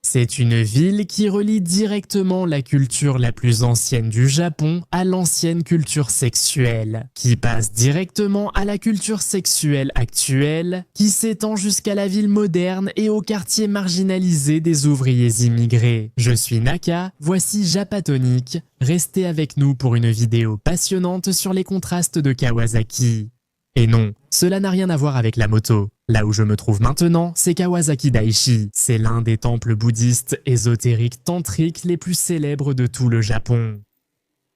C'est une ville qui relie directement la culture la plus ancienne du Japon à l'ancienne culture sexuelle, qui passe directement à la culture sexuelle actuelle, qui s'étend jusqu'à la ville moderne et au quartier marginalisé des ouvriers immigrés. Je suis Naka, voici Japatonic, restez avec nous pour une vidéo passionnante sur les contrastes de Kawasaki. Et non, cela n'a rien à voir avec la moto. Là où je me trouve maintenant, c'est Kawasaki Daishi. C'est l'un des temples bouddhistes ésotériques tantriques les plus célèbres de tout le Japon.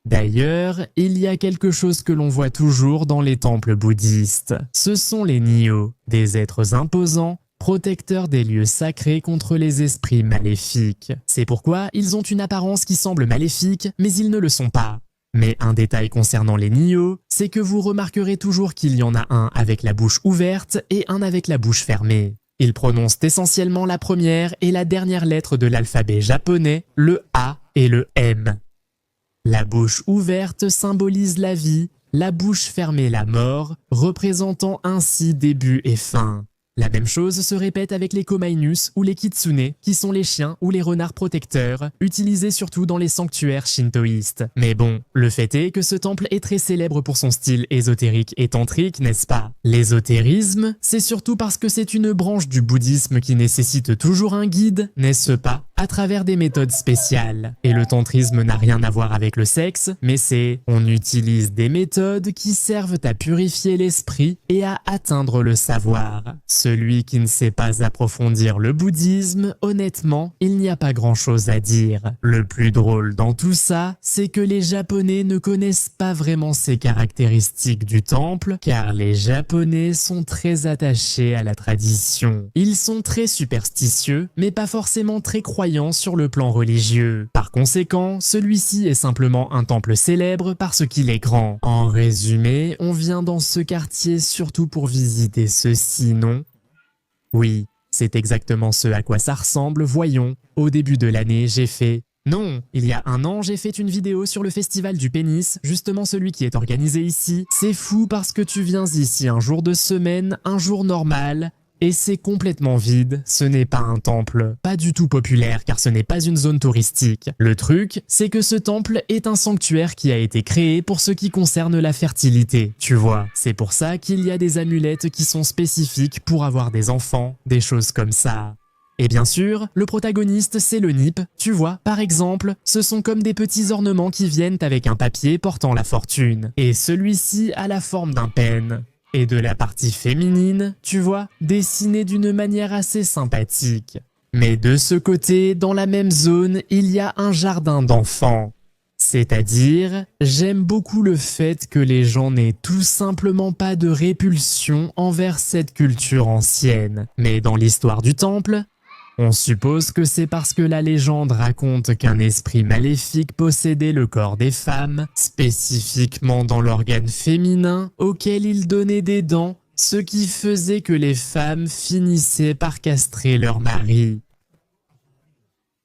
D'ailleurs, il y a quelque chose que l'on voit toujours dans les temples bouddhistes. Ce sont les Nyo, des êtres imposants, protecteurs des lieux sacrés contre les esprits maléfiques. C'est pourquoi ils ont une apparence qui semble maléfique, mais ils ne le sont pas. Mais un détail concernant les Nyo, c'est que vous remarquerez toujours qu'il y en a un avec la bouche ouverte et un avec la bouche fermée. Ils prononcent essentiellement la première et la dernière lettre de l'alphabet japonais, le A et le M. La bouche ouverte symbolise la vie, la bouche fermée la mort, représentant ainsi début et fin. La même chose se répète avec les Komainus ou les Kitsune, qui sont les chiens ou les renards protecteurs, utilisés surtout dans les sanctuaires shintoïstes. Mais bon, le fait est que ce temple est très célèbre pour son style ésotérique et tantrique, n'est-ce pas? L'ésotérisme, c'est surtout parce que c'est une branche du bouddhisme qui nécessite toujours un guide, n'est-ce pas? À travers des méthodes spéciales. Et le tantrisme n'a rien à voir avec le sexe, mais on utilise des méthodes qui servent à purifier l'esprit et à atteindre le savoir. Celui qui ne sait pas approfondir le bouddhisme, honnêtement, il n'y a pas grand-chose à dire. Le plus drôle dans tout ça, c'est que les Japonais ne connaissent pas vraiment ces caractéristiques du temple, car les Japonais sont très attachés à la tradition. Ils sont très superstitieux, mais pas forcément très croyants sur le plan religieux. Par conséquent, celui-ci est simplement un temple célèbre parce qu'il est grand. En résumé, on vient dans ce quartier surtout pour visiter ceci, non? Oui, c'est exactement ce à quoi ça ressemble, voyons. Au début de l'année, j'ai fait... Non, il y a un an, j'ai fait une vidéo sur le festival du pénis, justement celui qui est organisé ici. C'est fou parce que tu viens ici un jour de semaine, un jour normal... Et c'est complètement vide, ce n'est pas un temple, pas du tout populaire car ce n'est pas une zone touristique. Le truc, c'est que ce temple est un sanctuaire qui a été créé pour ce qui concerne la fertilité, tu vois. C'est pour ça qu'il y a des amulettes qui sont spécifiques pour avoir des enfants, des choses comme ça. Et bien sûr, le protagoniste c'est le nip, tu vois, par exemple, ce sont comme des petits ornements qui viennent avec un papier portant la fortune. Et celui-ci a la forme d'un penne. Et de la partie féminine, tu vois, dessinée d'une manière assez sympathique. Mais de ce côté, dans la même zone, il y a un jardin d'enfants. C'est-à-dire, j'aime beaucoup le fait que les gens n'aient tout simplement pas de répulsion envers cette culture ancienne. Mais dans l'histoire du temple, on suppose que c'est parce que la légende raconte qu'un esprit maléfique possédait le corps des femmes, spécifiquement dans l'organe féminin, auquel il donnait des dents, ce qui faisait que les femmes finissaient par castrer leur mari.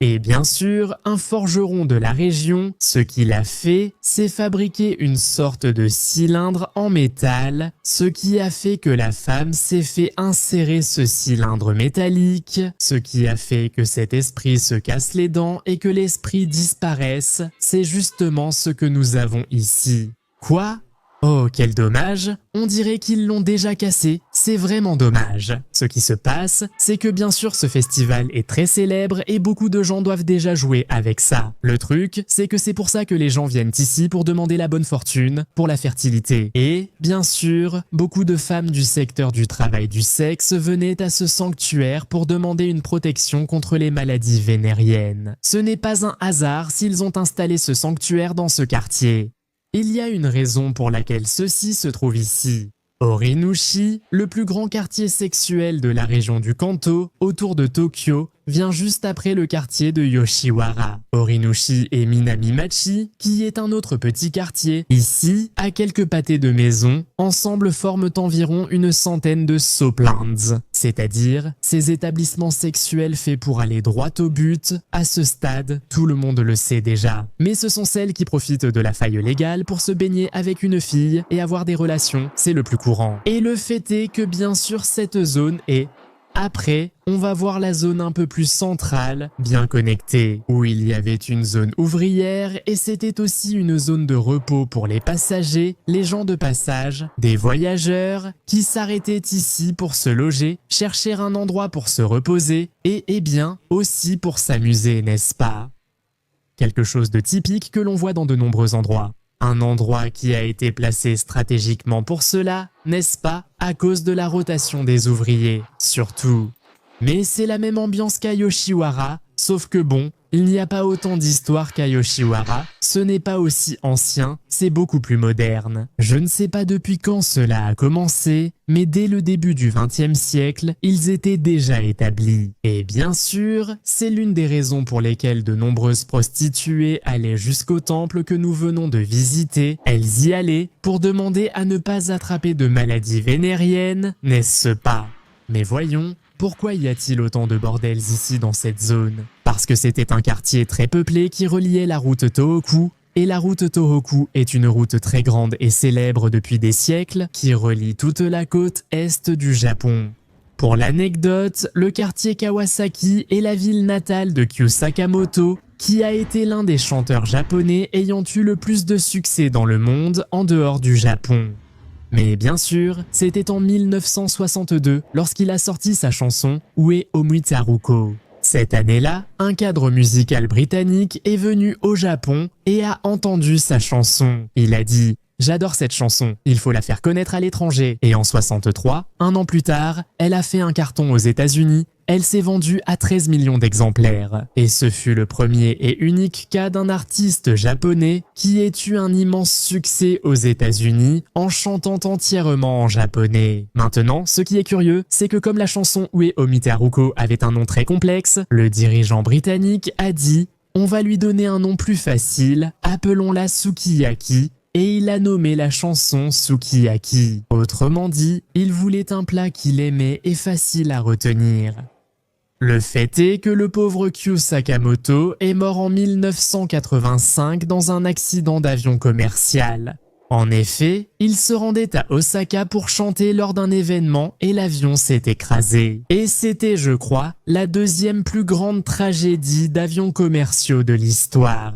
Et bien sûr, un forgeron de la région, ce qu'il a fait, c'est fabriquer une sorte de cylindre en métal, ce qui a fait que la femme s'est fait insérer ce cylindre métallique, ce qui a fait que cet esprit se casse les dents et que l'esprit disparaisse, c'est justement ce que nous avons ici. Quoi ? Oh, quel dommage, on dirait qu'ils l'ont déjà cassé, c'est vraiment dommage. Ce qui se passe, c'est que bien sûr ce festival est très célèbre et beaucoup de gens doivent déjà jouer avec ça. Le truc, c'est que c'est pour ça que les gens viennent ici pour demander la bonne fortune, pour la fertilité. Et, bien sûr, beaucoup de femmes du secteur du travail du sexe venaient à ce sanctuaire pour demander une protection contre les maladies vénériennes. Ce n'est pas un hasard s'ils ont installé ce sanctuaire dans ce quartier. Il y a une raison pour laquelle ceci se trouve ici. Orinushi, le plus grand quartier sexuel de la région du Kanto, autour de Tokyo, vient juste après le quartier de Yoshiwara. Orinushi et Minamimachi, qui est un autre petit quartier, ici, à quelques pâtés de maison, ensemble forment environ une centaine de soaplands, c'est-à-dire ces établissements sexuels faits pour aller droit au but. À ce stade, tout le monde le sait déjà. Mais ce sont celles qui profitent de la faille légale pour se baigner avec une fille et avoir des relations, c'est le plus courant. Et le fait est que bien sûr cette zone est Après, on va voir la zone un peu plus centrale, bien connectée, où il y avait une zone ouvrière et c'était aussi une zone de repos pour les passagers, les gens de passage, des voyageurs qui s'arrêtaient ici pour se loger, chercher un endroit pour se reposer et bien aussi pour s'amuser, n'est-ce pas? Quelque chose de typique que l'on voit dans de nombreux endroits. Un endroit qui a été placé stratégiquement pour cela, n'est-ce pas, à cause de la rotation des ouvriers, surtout. Mais c'est la même ambiance qu'à Yoshiwara, sauf que bon, il n'y a pas autant d'histoire qu'à Yoshiwara, ce n'est pas aussi ancien, c'est beaucoup plus moderne. Je ne sais pas depuis quand cela a commencé, mais dès le début du XXe siècle, ils étaient déjà établis. Et bien sûr, c'est l'une des raisons pour lesquelles de nombreuses prostituées allaient jusqu'au temple que nous venons de visiter. Elles y allaient pour demander à ne pas attraper de maladies vénériennes, n'est-ce pas? Mais voyons, pourquoi y a-t-il autant de bordels ici dans cette zone? Parce que c'était un quartier très peuplé qui reliait la route Tohoku, et la route Tohoku est une route très grande et célèbre depuis des siècles qui relie toute la côte est du Japon. Pour l'anecdote, le quartier Kawasaki est la ville natale de Kyu Sakamoto, qui a été l'un des chanteurs japonais ayant eu le plus de succès dans le monde en dehors du Japon. Mais bien sûr, c'était en 1962 lorsqu'il a sorti sa chanson Ue Omitaruko. Cette année-là, un cadre musical britannique est venu au Japon et a entendu sa chanson. Il a dit « J'adore cette chanson, il faut la faire connaître à l'étranger ». Et en 63, un an plus tard, elle a fait un carton aux États-Unis. Elle s'est vendue à 13 millions d'exemplaires. Et ce fut le premier et unique cas d'un artiste japonais qui ait eu un immense succès aux États-Unis en chantant entièrement en japonais. Maintenant, ce qui est curieux, c'est que comme la chanson Ue Omitaruko avait un nom très complexe, le dirigeant britannique a dit « On va lui donner un nom plus facile, appelons-la Sukiyaki ». Et il a nommé la chanson Sukiyaki. Autrement dit, il voulait un plat qu'il aimait et facile à retenir. Le fait est que le pauvre Kyu Sakamoto est mort en 1985 dans un accident d'avion commercial. En effet, il se rendait à Osaka pour chanter lors d'un événement et l'avion s'est écrasé. Et c'était, je crois, la deuxième plus grande tragédie d'avions commerciaux de l'histoire.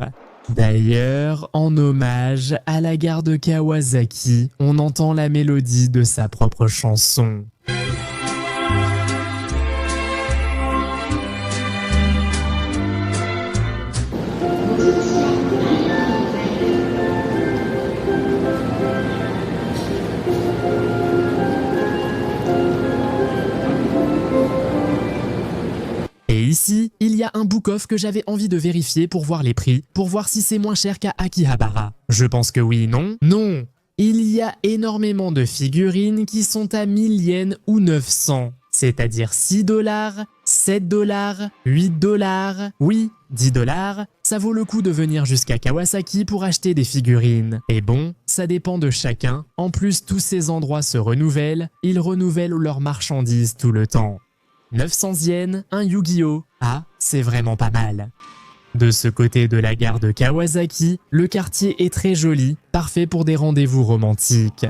D'ailleurs, en hommage à la gare de Kawasaki, on entend la mélodie de sa propre chanson. Et ici, il y a un book-off que j'avais envie de vérifier pour voir les prix, pour voir si c'est moins cher qu'à Akihabara. Je pense que oui, non? Non! Il y a énormément de figurines qui sont à 1000 yens ou 900, c'est-à-dire 6 $, 7 $, 8 $, oui, 10 $. Ça vaut le coup de venir jusqu'à Kawasaki pour acheter des figurines. Et bon, ça dépend de chacun. En plus, tous ces endroits se renouvellent, ils renouvellent leurs marchandises tout le temps. 900 yens, un Yu-Gi-Oh! Ah, c'est vraiment pas mal. De ce côté de la gare de Kawasaki, le quartier est très joli, parfait pour des rendez-vous romantiques.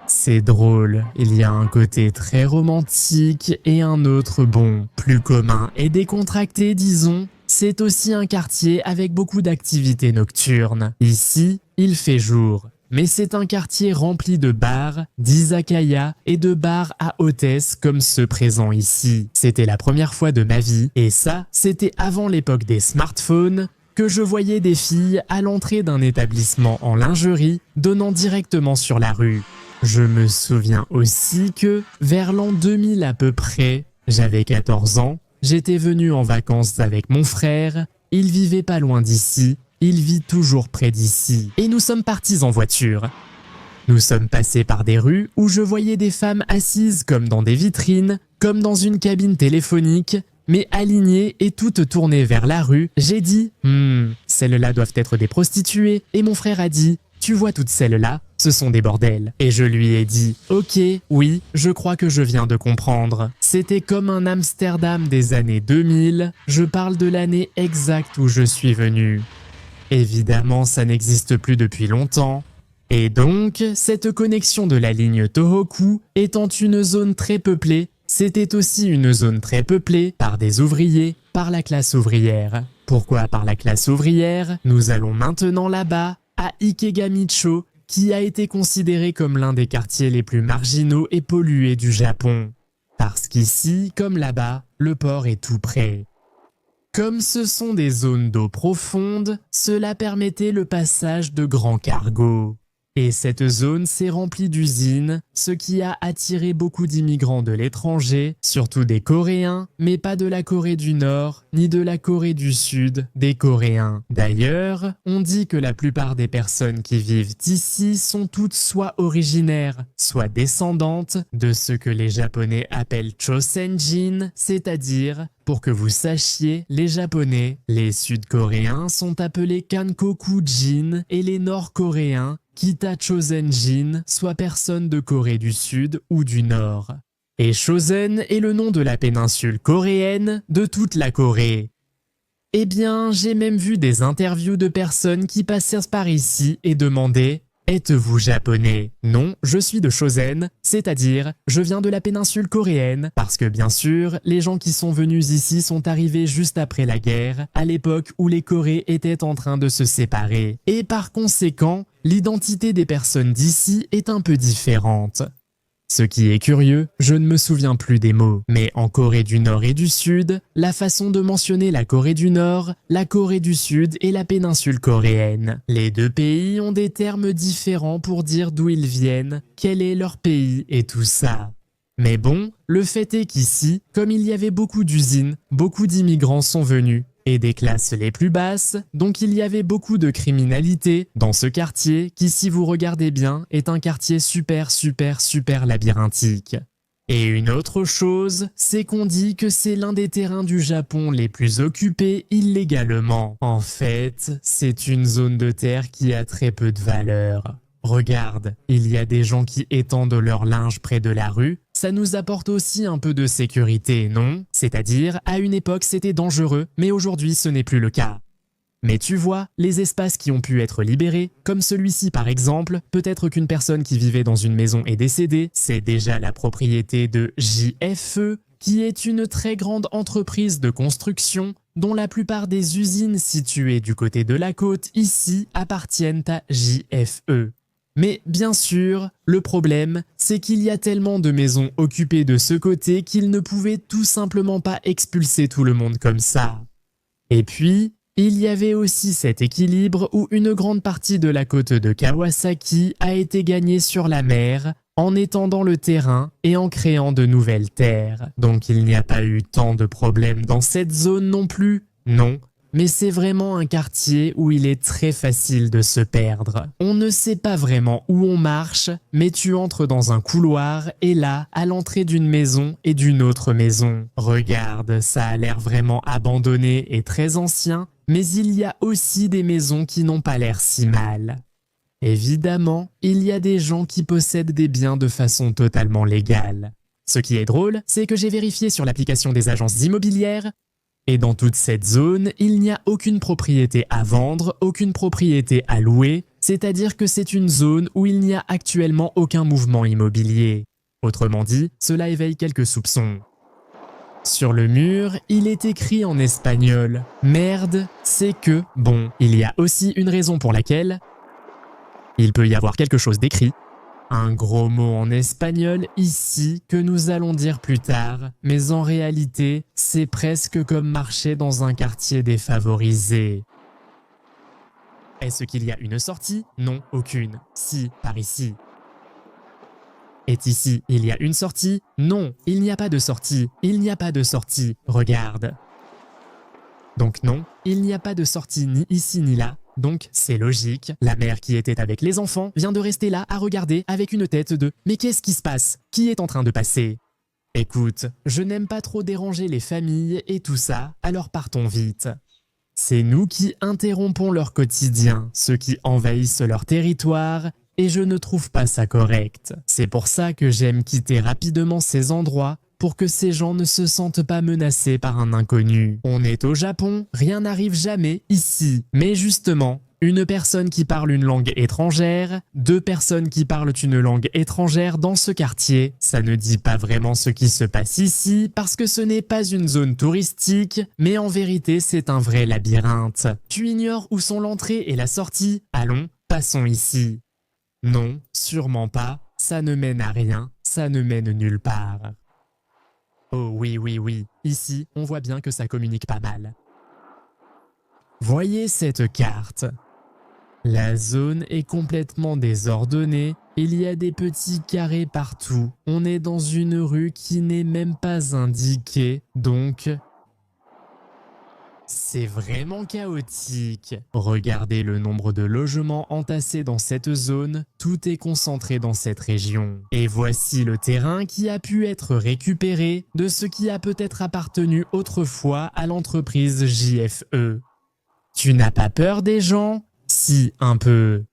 C'est drôle, il y a un côté très romantique et un autre bon, plus commun et décontracté disons. C'est aussi un quartier avec beaucoup d'activités nocturnes. Ici, il fait jour. Mais c'est un quartier rempli de bars, d'izakaya et de bars à hôtesses comme ceux présents ici. C'était la première fois de ma vie, et ça, c'était avant l'époque des smartphones, que je voyais des filles à l'entrée d'un établissement en lingerie donnant directement sur la rue. Je me souviens aussi que, vers l'an 2000 à peu près, j'avais 14 ans, j'étais venu en vacances avec mon frère, il vivait pas loin d'ici, il vit toujours près d'ici. Et nous sommes partis en voiture. Nous sommes passés par des rues où je voyais des femmes assises comme dans des vitrines, comme dans une cabine téléphonique, mais alignées et toutes tournées vers la rue. J'ai dit « Celles-là doivent être des prostituées » et mon frère a dit « Tu vois toutes celles-là, ce sont des bordels. » Et je lui ai dit « Ok, oui, je crois que je viens de comprendre. » C'était comme un Amsterdam des années 2000, je parle de l'année exacte où je suis venu. Évidemment, ça n'existe plus depuis longtemps. Et donc, cette connexion de la ligne Tohoku étant une zone très peuplée, C'était aussi une zone très peuplée par des ouvriers, par la classe ouvrière. Pourquoi par la classe ouvrière? Nous allons maintenant là-bas, à Ikegamicho, qui a été considéré comme l'un des quartiers les plus marginaux et pollués du Japon. Parce qu'ici, comme là-bas, le port est tout près. Comme ce sont des zones d'eau profonde, cela permettait le passage de grands cargos. Et cette zone s'est remplie d'usines, ce qui a attiré beaucoup d'immigrants de l'étranger, surtout des Coréens, mais pas de la Corée du Nord, ni de la Corée du Sud, des Coréens. D'ailleurs, on dit que la plupart des personnes qui vivent ici sont toutes soit originaires, soit descendantes de ce que les Japonais appellent Chosenjin, c'est-à-dire, pour que vous sachiez, les Japonais, les Sud-Coréens sont appelés Kankokujin et les Nord-Coréens Kita Chosenjin, soit personne de Corée du Sud ou du Nord. Et Chosen est le nom de la péninsule coréenne de toute la Corée. Eh bien, j'ai même vu des interviews de personnes qui passaient par ici et demandaient « Êtes-vous japonais ?» Non, je suis de Chosen, c'est-à-dire je viens de la péninsule coréenne, parce que bien sûr, les gens qui sont venus ici sont arrivés juste après la guerre, à l'époque où les Corées étaient en train de se séparer. Et par conséquent, l'identité des personnes d'ici est un peu différente. Ce qui est curieux, je ne me souviens plus des mots, mais en Corée du Nord et du Sud, la façon de mentionner la Corée du Nord, la Corée du Sud et la péninsule coréenne. Les deux pays ont des termes différents pour dire d'où ils viennent, quel est leur pays et tout ça. Mais bon, le fait est qu'ici, comme il y avait beaucoup d'usines, beaucoup d'immigrants sont venus. Et des classes les plus basses, donc il y avait beaucoup de criminalité dans ce quartier qui, si vous regardez bien, est un quartier super labyrinthique. Et une autre chose, c'est qu'on dit que c'est l'un des terrains du Japon les plus occupés illégalement. En fait, c'est une zone de terre qui a très peu de valeur. Regarde, il y a des gens qui étendent leur linge près de la rue. Ça nous apporte aussi un peu de sécurité, non? C'est-à-dire, à une époque c'était dangereux, mais aujourd'hui ce n'est plus le cas. Mais tu vois, les espaces qui ont pu être libérés, comme celui-ci par exemple, peut-être qu'une personne qui vivait dans une maison est décédée, c'est déjà la propriété de JFE, qui est une très grande entreprise de construction, dont la plupart des usines situées du côté de la côte ici appartiennent à JFE. Mais bien sûr, le problème, c'est qu'il y a tellement de maisons occupées de ce côté qu'ils ne pouvaient tout simplement pas expulser tout le monde comme ça. Et puis, il y avait aussi cet équilibre où une grande partie de la côte de Kawasaki a été gagnée sur la mer, en étendant le terrain et en créant de nouvelles terres. Donc il n'y a pas eu tant de problèmes dans cette zone non plus, non. Mais c'est vraiment un quartier où il est très facile de se perdre. On ne sait pas vraiment où on marche, mais tu entres dans un couloir et là, à l'entrée d'une maison et d'une autre maison. Regarde, ça a l'air vraiment abandonné et très ancien, mais il y a aussi des maisons qui n'ont pas l'air si mal. Évidemment, il y a des gens qui possèdent des biens de façon totalement légale. Ce qui est drôle, c'est que j'ai vérifié sur l'application des agences immobilières. Et dans toute cette zone, il n'y a aucune propriété à vendre, aucune propriété à louer, c'est-à-dire que c'est une zone où il n'y a actuellement aucun mouvement immobilier. Autrement dit, cela éveille quelques soupçons. Sur le mur, il est écrit en espagnol « Merde, c'est que… » Bon, il y a aussi une raison pour laquelle il peut y avoir quelque chose d'écrit. Un gros mot en espagnol ici que nous allons dire plus tard, mais en réalité, c'est presque comme marcher dans un quartier défavorisé. Est-ce qu'il y a une sortie? Non, aucune. Si, par ici. Est ici, il y a une sortie? Non, il n'y a pas de sortie. Il n'y a pas de sortie. Regarde. Donc non, il n'y a pas de sortie ni ici ni là. Donc, c'est logique, la mère qui était avec les enfants vient de rester là à regarder avec une tête de « Mais qu'est-ce qui se passe? Qui est en train de passer ?» Écoute, je n'aime pas trop déranger les familles et tout ça, alors partons vite. C'est nous qui interrompons leur quotidien, ceux qui envahissent leur territoire, et je ne trouve pas ça correct. C'est pour ça que j'aime quitter rapidement ces endroits, pour que ces gens ne se sentent pas menacés par un inconnu. On est au Japon, rien n'arrive jamais ici. Mais justement, une personne qui parle une langue étrangère, 2 personnes qui parlent une langue étrangère dans ce quartier. Ça ne dit pas vraiment ce qui se passe ici parce que ce n'est pas une zone touristique, mais en vérité c'est un vrai labyrinthe. Tu ignores où sont l'entrée et la sortie? Allons, passons ici. Non, sûrement pas, ça ne mène à rien, ça ne mène nulle part. Oh oui, ici on voit bien que ça communique pas mal. Voyez cette carte. La zone est complètement désordonnée, il y a des petits carrés partout. On est dans une rue qui n'est même pas indiquée, donc c'est vraiment chaotique. Regardez le nombre de logements entassés dans cette zone, tout est concentré dans cette région. Et voici le terrain qui a pu être récupéré de ce qui a peut-être appartenu autrefois à l'entreprise JFE. Tu n'as pas peur des gens? Si, un peu.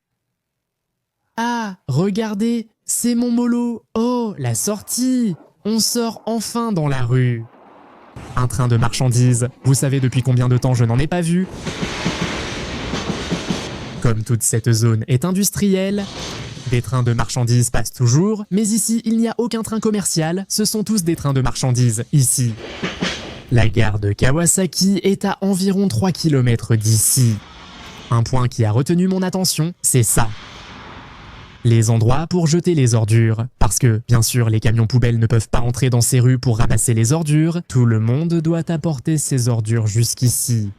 Ah, regardez, c'est mon mollo. Oh, la sortie. On sort enfin dans la rue. Un train de marchandises. Vous savez depuis combien de temps je n'en ai pas vu? Comme toute cette zone est industrielle, des trains de marchandises passent toujours, mais ici il n'y a aucun train commercial, ce sont tous des trains de marchandises, ici. La gare de Kawasaki est à environ 3 km d'ici. Un point qui a retenu mon attention, c'est ça. Les endroits pour jeter les ordures. Parce que, bien sûr, les camions poubelles ne peuvent pas entrer dans ces rues pour ramasser les ordures, tout le monde doit apporter ses ordures jusqu'ici.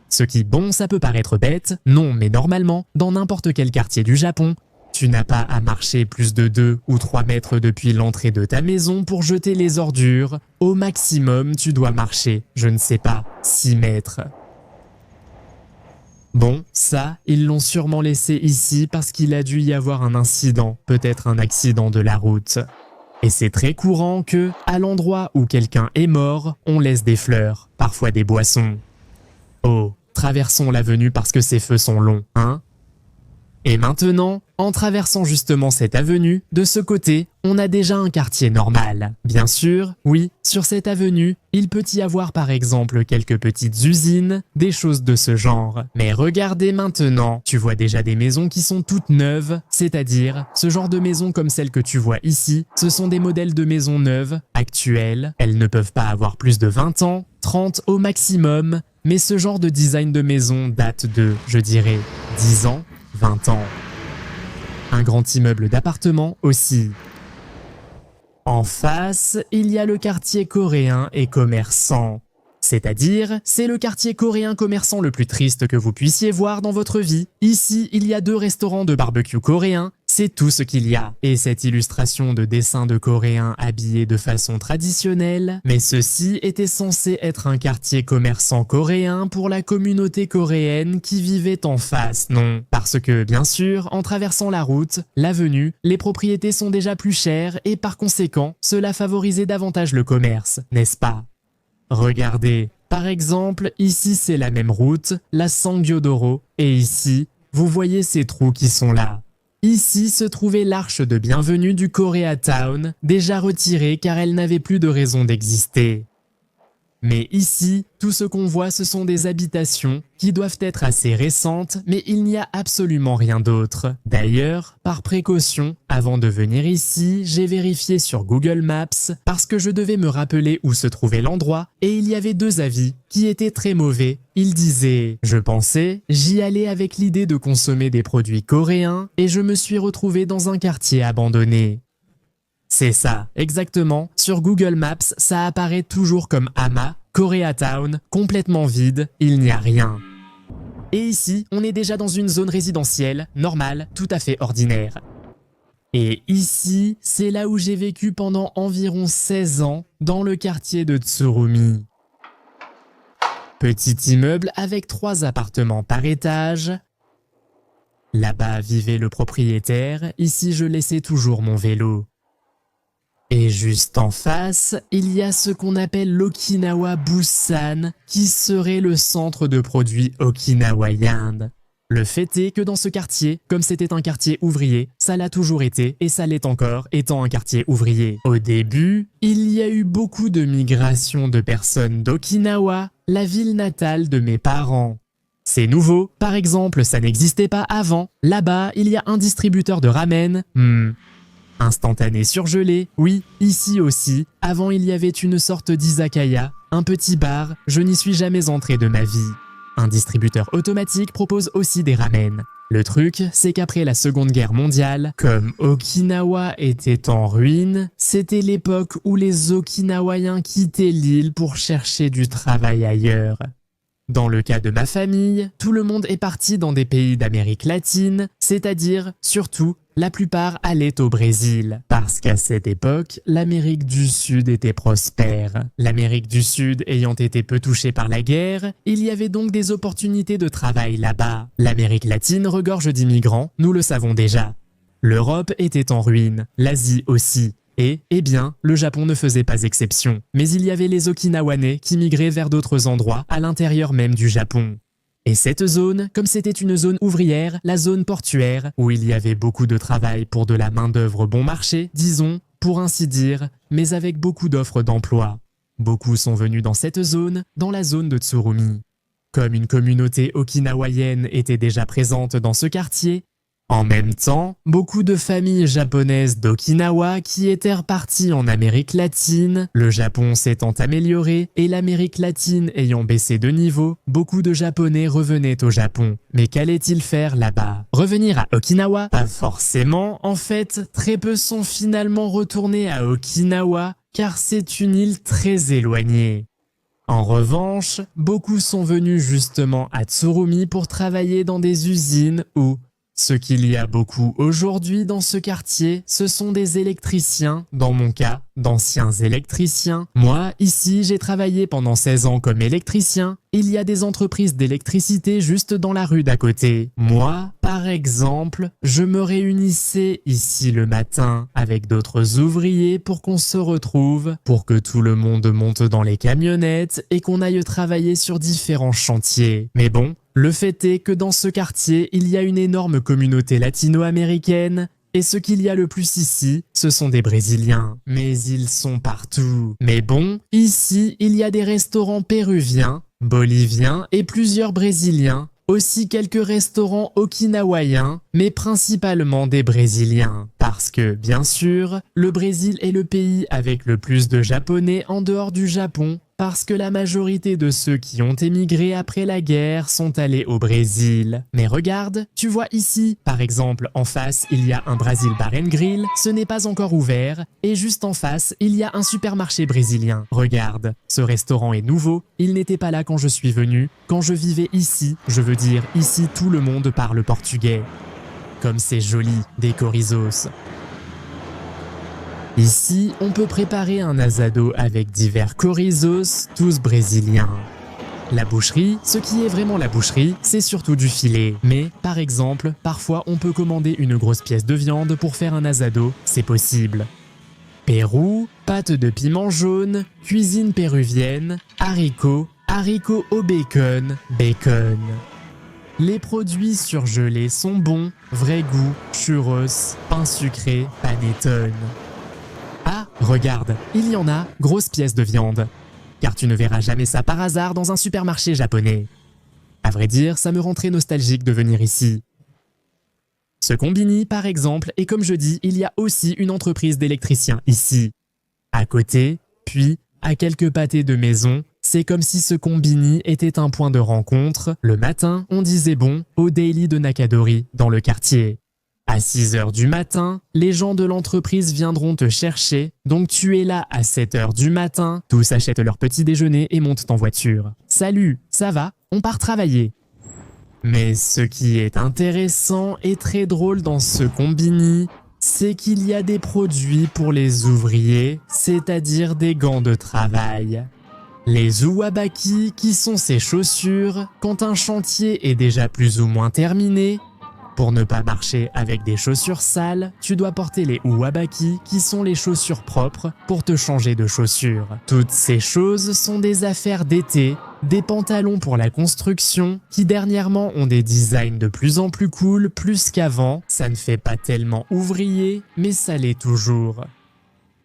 Ce qui, bon, ça peut paraître bête, non, mais normalement, dans n'importe quel quartier du Japon, tu n'as pas à marcher plus de 2 ou 3 mètres depuis l'entrée de ta maison pour jeter les ordures. Au maximum, tu dois marcher, je ne sais pas, 6 mètres. Bon, ça, ils l'ont sûrement laissé ici parce qu'il a dû y avoir un incident, peut-être un accident de la route. Et c'est très courant que, à l'endroit où quelqu'un est mort, on laisse des fleurs, parfois des boissons. Oh, traversons l'avenue parce que ces feux sont longs, hein? Et maintenant, en traversant justement cette avenue, de ce côté, on a déjà un quartier normal. Bien sûr, oui, sur cette avenue, il peut y avoir par exemple quelques petites usines, des choses de ce genre. Mais regardez maintenant, tu vois déjà des maisons qui sont toutes neuves, c'est-à-dire ce genre de maisons comme celle que tu vois ici, ce sont des modèles de maisons neuves, actuelles, elles ne peuvent pas avoir plus de 20 ans, 30 au maximum, mais ce genre de design de maison date de, je dirais, 10 ans, 20 ans. Un grand immeuble d'appartements aussi. En face, il y a le quartier coréen et commerçant. C'est-à-dire, c'est le quartier coréen commerçant le plus triste que vous puissiez voir dans votre vie. Ici, il y a 2 restaurants de barbecue coréen, c'est tout ce qu'il y a. Et cette illustration de dessins de coréens habillés de façon traditionnelle, mais ceci était censé être un quartier commerçant coréen pour la communauté coréenne qui vivait en face, non? Parce que, bien sûr, en traversant la route, l'avenue, les propriétés sont déjà plus chères et par conséquent, cela favorisait davantage le commerce, n'est-ce pas? Regardez, par exemple, ici c'est la même route, la Sangyodoro, et ici, vous voyez ces trous qui sont là. Ici se trouvait l'arche de bienvenue du Koreatown, déjà retirée car elle n'avait plus de raison d'exister. Mais ici, tout ce qu'on voit ce sont des habitations qui doivent être assez récentes, mais il n'y a absolument rien d'autre. D'ailleurs, par précaution, avant de venir ici, j'ai vérifié sur Google Maps parce que je devais me rappeler où se trouvait l'endroit et il y avait 2 avis qui étaient très mauvais. Ils disaient « Je pensais, j'y allais avec l'idée de consommer des produits coréens et je me suis retrouvé dans un quartier abandonné. » C'est ça, exactement. Sur Google Maps, ça apparaît toujours comme Hama, Koreatown, complètement vide, il n'y a rien. Et ici, on est déjà dans une zone résidentielle, normale, tout à fait ordinaire. Et ici, c'est là où j'ai vécu pendant environ 16 ans, dans le quartier de Tsurumi. Petit immeuble avec 3 appartements par étage. Là-bas vivait le propriétaire, ici je laissais toujours mon vélo. Et juste en face, il y a ce qu'on appelle l'Okinawa Busan, qui serait le centre de produits okinawayen. Le fait est que dans ce quartier, comme c'était un quartier ouvrier, ça l'a toujours été et ça l'est encore étant un quartier ouvrier. Au début, il y a eu beaucoup de migration de personnes d'Okinawa, la ville natale de mes parents. C'est nouveau, par exemple, ça n'existait pas avant. Là-bas, il y a un distributeur de ramen. Instantané surgelé, oui, ici aussi. Avant, il y avait une sorte d'izakaya, un petit bar, je n'y suis jamais entré de ma vie. Un distributeur automatique propose aussi des ramen. Le truc, c'est qu'après la Seconde Guerre mondiale, comme Okinawa était en ruine, c'était l'époque où les Okinawaïens quittaient l'île pour chercher du travail ailleurs. Dans le cas de ma famille, tout le monde est parti dans des pays d'Amérique latine, c'est-à-dire, surtout, la plupart allaient au Brésil. Parce qu'à cette époque, l'Amérique du Sud était prospère. L'Amérique du Sud ayant été peu touchée par la guerre, il y avait donc des opportunités de travail là-bas. L'Amérique latine regorge d'immigrants, nous le savons déjà. L'Europe était en ruine, l'Asie aussi. Et, eh bien, le Japon ne faisait pas exception. Mais il y avait les Okinawanais qui migraient vers d'autres endroits à l'intérieur même du Japon. Et cette zone, comme c'était une zone ouvrière, la zone portuaire, où il y avait beaucoup de travail pour de la main-d'œuvre bon marché, disons, pour ainsi dire, mais avec beaucoup d'offres d'emploi. Beaucoup sont venus dans cette zone, dans la zone de Tsurumi. Comme une communauté okinawaïenne était déjà présente dans ce quartier, en même temps, beaucoup de familles japonaises d'Okinawa qui étaient reparties en Amérique latine, le Japon s'étant amélioré et l'Amérique latine ayant baissé de niveau, beaucoup de Japonais revenaient au Japon. Mais qu'allaient-ils faire là-bas? Revenir à Okinawa? Pas forcément, en fait, très peu sont finalement retournés à Okinawa car c'est une île très éloignée. En revanche, beaucoup sont venus justement à Tsurumi pour travailler dans des usines où ce qu'il y a beaucoup aujourd'hui dans ce quartier, ce sont des électriciens, dans mon cas, d'anciens électriciens. Moi, ici, j'ai travaillé pendant 16 ans comme électricien. Il y a des entreprises d'électricité juste dans la rue d'à côté. Moi, par exemple, je me réunissais ici le matin avec d'autres ouvriers pour qu'on se retrouve, pour que tout le monde monte dans les camionnettes et qu'on aille travailler sur différents chantiers. Mais bon, le fait est que dans ce quartier, il y a une énorme communauté latino-américaine et ce qu'il y a le plus ici, ce sont des Brésiliens. Mais ils sont partout. Mais bon, ici, il y a des restaurants péruviens, boliviens et plusieurs Brésiliens. Aussi quelques restaurants okinawaïens, mais principalement des Brésiliens. Parce que, bien sûr, le Brésil est le pays avec le plus de Japonais en dehors du Japon, parce que la majorité de ceux qui ont émigré après la guerre sont allés au Brésil. Mais regarde, tu vois ici, par exemple, en face, il y a un Brazil Bar and Grill, ce n'est pas encore ouvert, et juste en face, il y a un supermarché brésilien. Regarde, ce restaurant est nouveau, il n'était pas là quand je suis venu. Quand je vivais ici, je veux dire, ici tout le monde parle portugais. Comme c'est joli, des chorizos. Ici, on peut préparer un asado avec divers chorizos, tous brésiliens. La boucherie, ce qui est vraiment la boucherie, c'est surtout du filet. Mais, par exemple, parfois on peut commander une grosse pièce de viande pour faire un asado, c'est possible. Pérou, pâte de piment jaune, cuisine péruvienne, haricots au bacon, bacon. Les produits surgelés sont bons, vrai goût, churros, pain sucré, panettone. Ah, regarde, il y en a, grosse pièce de viande. Car tu ne verras jamais ça par hasard dans un supermarché japonais. À vrai dire, ça me rend très nostalgique de venir ici. Ce combini, par exemple, et comme je dis, il y a aussi une entreprise d'électriciens ici. À côté, puis, à quelques pâtés de maison, c'est comme si ce combini était un point de rencontre. Le matin, on disait bon au daily de Nakadori, dans le quartier. À 6h du matin, les gens de l'entreprise viendront te chercher, donc tu es là à 7h du matin, tous achètent leur petit déjeuner et montent en voiture. Salut, ça va? On part travailler. Mais ce qui est intéressant et très drôle dans ce combini, c'est qu'il y a des produits pour les ouvriers, c'est-à-dire des gants de travail. Les uwabaki, qui sont ces chaussures, quand un chantier est déjà plus ou moins terminé, pour ne pas marcher avec des chaussures sales, tu dois porter les uwabaki, qui sont les chaussures propres, pour te changer de chaussures. Toutes ces choses sont des affaires d'été, des pantalons pour la construction, qui dernièrement ont des designs de plus en plus cool, plus qu'avant. Ça ne fait pas tellement ouvrier, mais ça l'est toujours.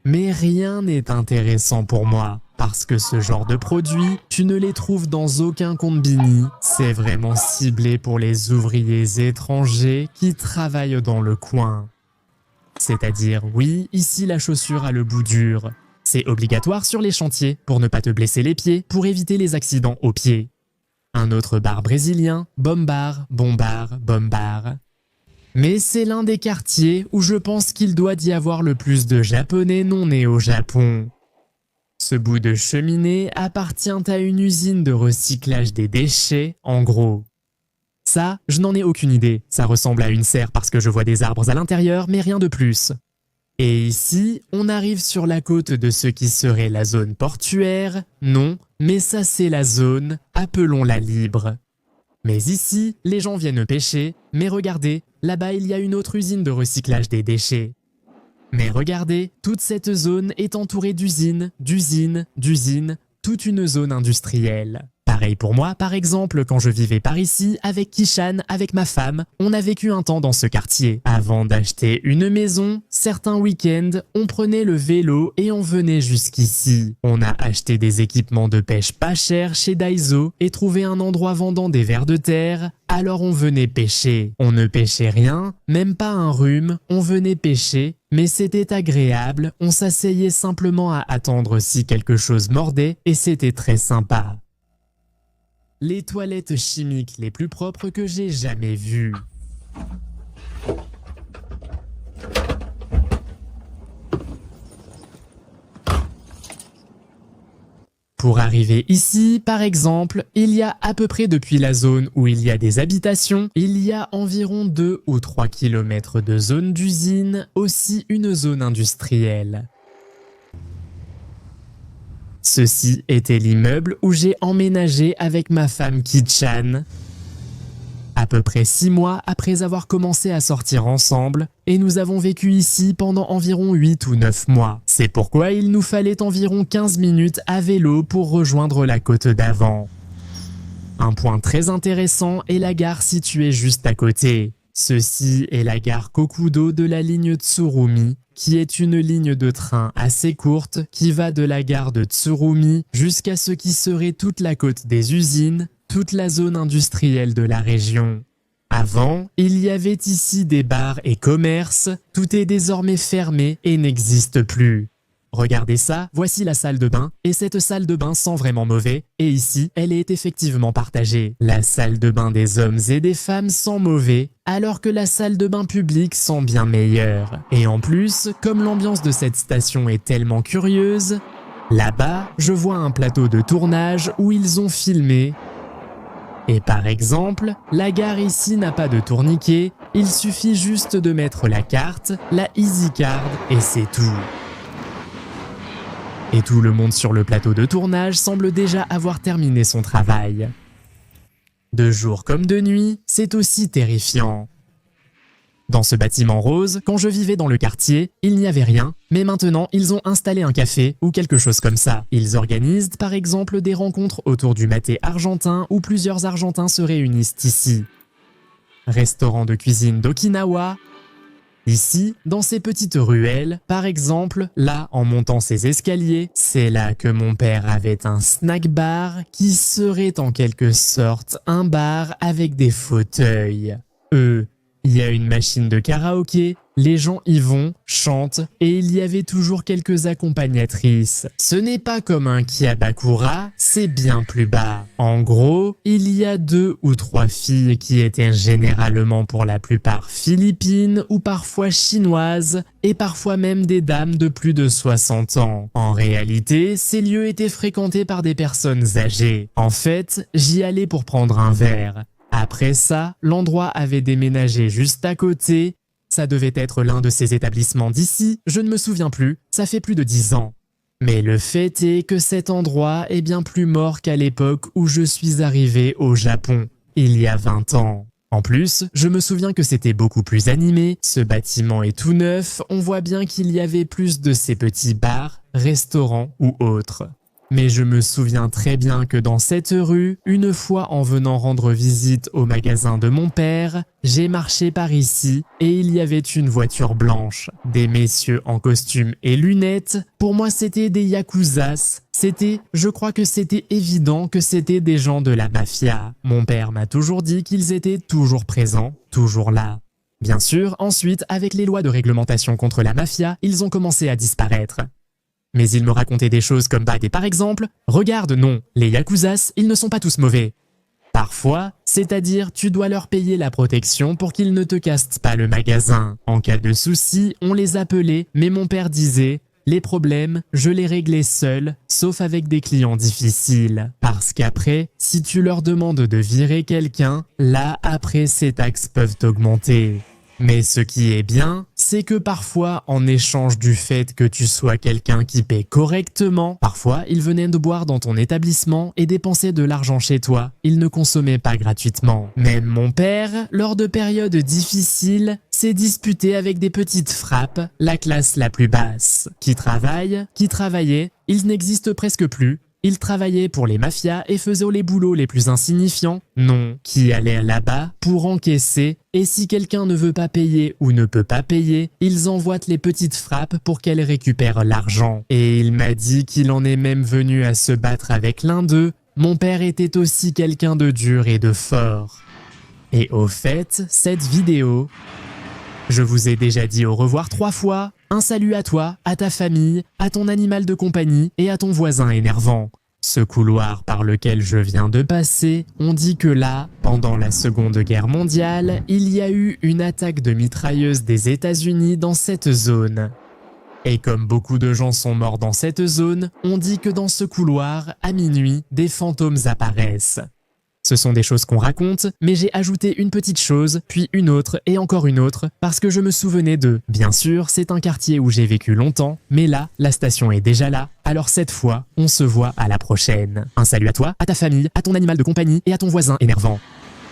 Mais rien n'est intéressant pour moi. Parce que ce genre de produits, tu ne les trouves dans aucun combini. C'est vraiment ciblé pour les ouvriers étrangers qui travaillent dans le coin. C'est-à-dire, oui, ici la chaussure a le bout dur. C'est obligatoire sur les chantiers pour ne pas te blesser les pieds, pour éviter les accidents aux pieds. Un autre bar brésilien, Bombar, Bombar, Bombar. Mais c'est l'un des quartiers où je pense qu'il doit y avoir le plus de Japonais non nés au Japon. Ce bout de cheminée appartient à une usine de recyclage des déchets, en gros. Ça, je n'en ai aucune idée. Ça ressemble à une serre parce que je vois des arbres à l'intérieur, mais rien de plus. Et ici, on arrive sur la côte de ce qui serait la zone portuaire. Non, mais ça c'est la zone, appelons-la libre. Mais ici, les gens viennent pêcher, mais regardez, là-bas il y a une autre usine de recyclage des déchets. Mais regardez, toute cette zone est entourée d'usines, d'usines, d'usines, toute une zone industrielle. Pareil pour moi, par exemple, quand je vivais par ici, avec Kishan, avec ma femme, on a vécu un temps dans ce quartier. Avant d'acheter une maison, certains week-ends, on prenait le vélo et on venait jusqu'ici. On a acheté des équipements de pêche pas chers chez Daiso et trouvé un endroit vendant des vers de terre, alors on venait pêcher. On ne pêchait rien, même pas un rhume, on venait pêcher, mais c'était agréable, on s'asseyait simplement à attendre si quelque chose mordait et c'était très sympa. Les toilettes chimiques les plus propres que j'ai jamais vues. Pour arriver ici, par exemple, il y a à peu près depuis la zone où il y a des habitations, il y a environ 2 ou 3 km de zone d'usine, aussi une zone industrielle. Ceci était l'immeuble où j'ai emménagé avec ma femme Kichan, à peu près 6 mois après avoir commencé à sortir ensemble, et nous avons vécu ici pendant environ 8 ou 9 mois. C'est pourquoi il nous fallait environ 15 minutes à vélo pour rejoindre la côte d'avant. Un point très intéressant est la gare située juste à côté. Ceci est la gare Kokudo de la ligne Tsurumi, qui est une ligne de train assez courte qui va de la gare de Tsurumi jusqu'à ce qui serait toute la côte des usines, toute la zone industrielle de la région. Avant, il y avait ici des bars et commerces, tout est désormais fermé et n'existe plus. Regardez ça, voici la salle de bain, et cette salle de bain sent vraiment mauvais, et ici, elle est effectivement partagée. La salle de bain des hommes et des femmes sent mauvais, alors que la salle de bain publique sent bien meilleure. Et en plus, comme l'ambiance de cette station est tellement curieuse, là-bas, je vois un plateau de tournage où ils ont filmé. Et par exemple, la gare ici n'a pas de tourniquet, il suffit juste de mettre la carte, la EasyCard, et c'est tout. Et tout le monde sur le plateau de tournage semble déjà avoir terminé son travail. De jour comme de nuit, c'est aussi terrifiant. Dans ce bâtiment rose, quand je vivais dans le quartier, il n'y avait rien, mais maintenant ils ont installé un café ou quelque chose comme ça. Ils organisent par exemple des rencontres autour du maté argentin où plusieurs Argentins se réunissent ici. Restaurant de cuisine d'Okinawa. Ici, dans ces petites ruelles, par exemple, là, en montant ces escaliers, c'est là que mon père avait un snack bar qui serait en quelque sorte un bar avec des fauteuils. Il y a une machine de karaoké, les gens y vont, chantent, et il y avait toujours quelques accompagnatrices. Ce n'est pas comme un Kiabakura, c'est bien plus bas. En gros, il y a 2 ou 3 filles qui étaient généralement pour la plupart philippines ou parfois chinoises, et parfois même des dames de plus de 60 ans. En réalité, ces lieux étaient fréquentés par des personnes âgées. En fait, j'y allais pour prendre un verre. Après ça, l'endroit avait déménagé juste à côté. Ça devait être l'un de ces établissements d'ici, je ne me souviens plus, ça fait plus de 10 ans. Mais le fait est que cet endroit est bien plus mort qu'à l'époque où je suis arrivé au Japon, il y a 20 ans. En plus, je me souviens que c'était beaucoup plus animé, ce bâtiment est tout neuf, on voit bien qu'il y avait plus de ces petits bars, restaurants ou autres. Mais je me souviens très bien que dans cette rue, une fois en venant rendre visite au magasin de mon père, j'ai marché par ici et il y avait une voiture blanche. Des messieurs en costume et lunettes, pour moi c'était des yakuzas. Je crois que c'était évident que c'était des gens de la mafia. Mon père m'a toujours dit qu'ils étaient toujours présents, toujours là. Bien sûr, ensuite, avec les lois de réglementation contre la mafia, ils ont commencé à disparaître. Mais il me racontait des choses comme par exemple, regarde, non, les yakuzas, ils ne sont pas tous mauvais. Parfois, c'est-à-dire tu dois leur payer la protection pour qu'ils ne te cassent pas le magasin. En cas de souci, on les appelait, mais mon père disait « Les problèmes, je les réglais seul, sauf avec des clients difficiles. Parce qu'après, si tu leur demandes de virer quelqu'un, là, après, ces taxes peuvent augmenter. » Mais ce qui est bien, c'est que parfois, en échange du fait que tu sois quelqu'un qui paie correctement, parfois ils venaient de boire dans ton établissement et dépenser de l'argent chez toi. Ils ne consommaient pas gratuitement. Même mon père, lors de périodes difficiles, s'est disputé avec des petites frappes, la classe la plus basse. Qui travaillait, ils n'existent presque plus. Il travaillait pour les mafias et faisait les boulots les plus insignifiants. Non, qui allait là-bas pour encaisser, et si quelqu'un ne veut pas payer ou ne peut pas payer, ils envoient les petites frappes pour qu'elles récupèrent l'argent. Et il m'a dit qu'il en est même venu à se battre avec l'un d'eux. Mon père était aussi quelqu'un de dur et de fort. Et au fait, cette vidéo... Je vous ai déjà dit au revoir 3 fois, un salut à toi, à ta famille, à ton animal de compagnie et à ton voisin énervant. Ce couloir par lequel je viens de passer, on dit que là, pendant la Seconde Guerre mondiale, il y a eu une attaque de mitrailleuses des États-Unis dans cette zone. Et comme beaucoup de gens sont morts dans cette zone, on dit que dans ce couloir, à minuit, des fantômes apparaissent. Ce sont des choses qu'on raconte, mais j'ai ajouté une petite chose, puis une autre et encore une autre, parce que je me souvenais de... Bien sûr, c'est un quartier où j'ai vécu longtemps, mais là, la station est déjà là, alors cette fois, on se voit à la prochaine. Un salut à toi, à ta famille, à ton animal de compagnie et à ton voisin énervant.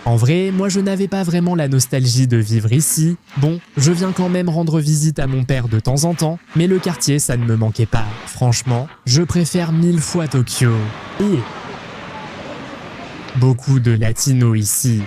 En vrai, moi je n'avais pas vraiment la nostalgie de vivre ici. Bon, je viens quand même rendre visite à mon père de temps en temps, mais le quartier, ça ne me manquait pas. Franchement, je préfère 1000 fois Tokyo. Et... beaucoup de latinos ici.